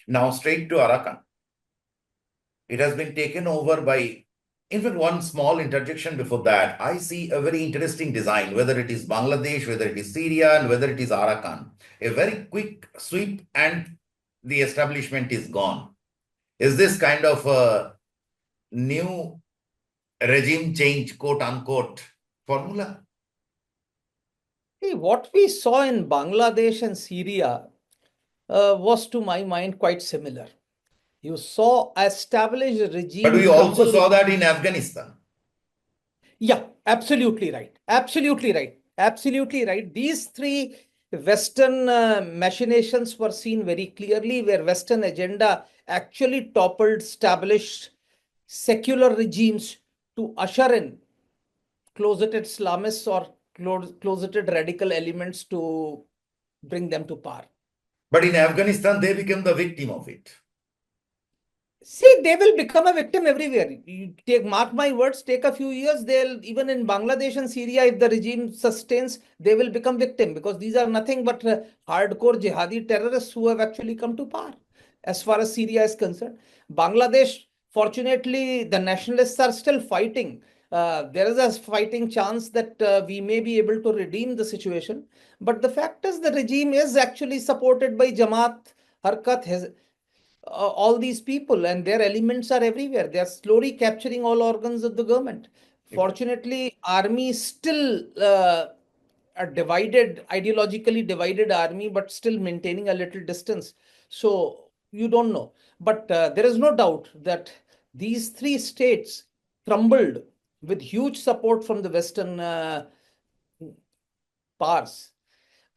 Now straight to Arakan. It has been taken over by, in fact, one small interjection before that. I see a very interesting design, whether it is Bangladesh, whether it is Syria, and whether it is Arakan. A very quick sweep and the establishment is gone. Is this kind of a new regime change, quote unquote, formula? See, what we saw in Bangladesh and Syria was, to my mind, quite similar. You saw established But regime we also crumble. saw that in Afghanistan. Yeah, absolutely right. Absolutely right. Absolutely right. These three Western machinations were seen very clearly, where Western agenda actually toppled established secular regimes to usher in closeted Islamists or closeted radical elements to bring them to power. But in Afghanistan, they became the victim of it. See, they will become a victim everywhere. You mark my words, take a few years, they'll, even in Bangladesh and Syria, if the regime sustains, they will become victim, because these are nothing but hardcore jihadi terrorists who have actually come to power. As far as Syria is concerned, Bangladesh, fortunately, the nationalists are still fighting. There is a fighting chance that we may be able to redeem the situation. But the fact is, the regime is actually supported by Jamaat, Harkat, all these people, and their elements are everywhere. They are slowly capturing all organs of the government. Fortunately, army is still a divided, ideologically divided army, but still maintaining a little distance. So you don't know. But there is no doubt that these three states crumbled with huge support from the Western powers.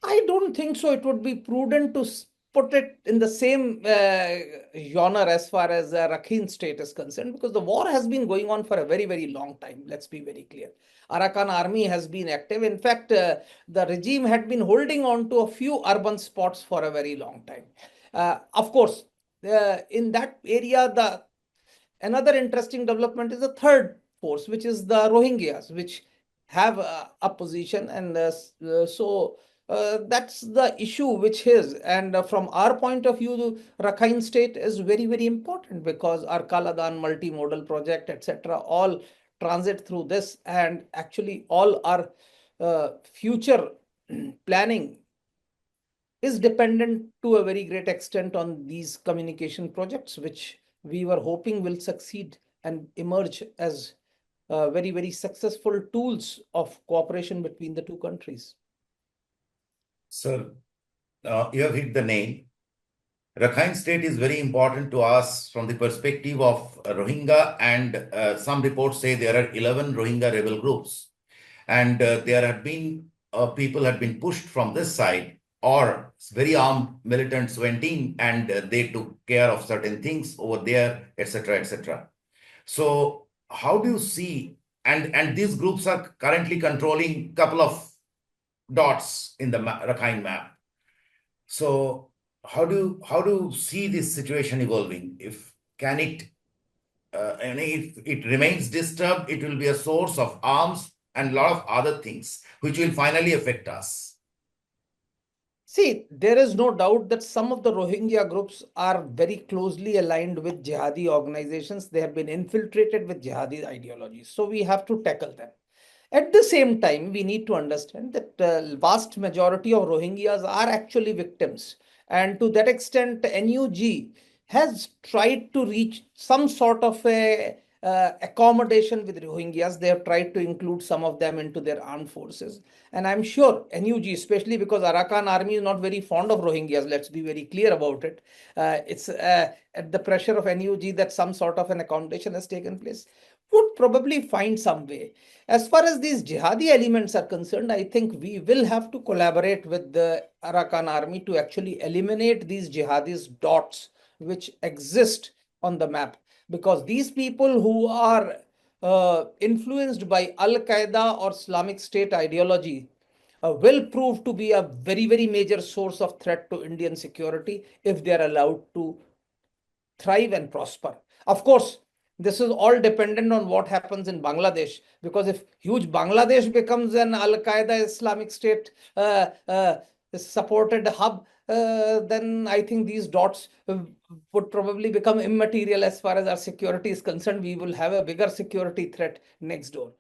I don't think so. It would be prudent to put it in the same genre as far as Rakhine state is concerned, because the war has been going on for a very, very long time. Let's be very clear. Arakan Army has been active. In fact, the regime had been holding on to a few urban spots for a very long time. Of course, in that area, the another interesting development is the third force, which is the Rohingyas, which have a position, and that's the issue which is. And from our point of view, Rakhine State is very, very important, because our Kaladan multimodal project, etc., all transit through this, and actually all our future planning is dependent to a very great extent on these communication projects, which we were hoping will succeed and emerge as very, very successful tools of cooperation between the two countries. Sir, you have hit the nail. Rakhine State is very important to us from the perspective of Rohingya, and some reports say there are 11 Rohingya rebel groups. And there have been people had been pushed from this side, or very armed militants went in and they took care of certain things over there, etc., etc. So how do you see, and these groups are currently controlling a couple of dots in the Rakhine map. So how do you see this situation evolving? If can it and if it remains disturbed, it will be a source of arms and a lot of other things which will finally affect us. See, there is no doubt that some of the Rohingya groups are very closely aligned with jihadi organizations. They have been infiltrated with jihadi ideologies. So we have to tackle them. At the same time, we need to understand that the vast majority of Rohingyas are actually victims. And to that extent, NUG has tried to reach some sort of a accommodation with Rohingyas. They have tried to include some of them into their armed forces. And I'm sure NUG, especially because Arakan Army is not very fond of Rohingyas, let's be very clear about it. It's at the pressure of NUG that some sort of an accommodation has taken place, would probably find some way. As far as these jihadi elements are concerned, I think we will have to collaborate with the Arakan Army to actually eliminate these jihadist dots which exist on the map, because these people who are influenced by Al-Qaeda or Islamic State ideology will prove to be a very, very major source of threat to Indian security if they are allowed to thrive and prosper. Of course, this is all dependent on what happens in Bangladesh, because if huge Bangladesh becomes an Al Qaeda Islamic State supported hub, then I think these dots would probably become immaterial as far as our security is concerned. We will have a bigger security threat next door.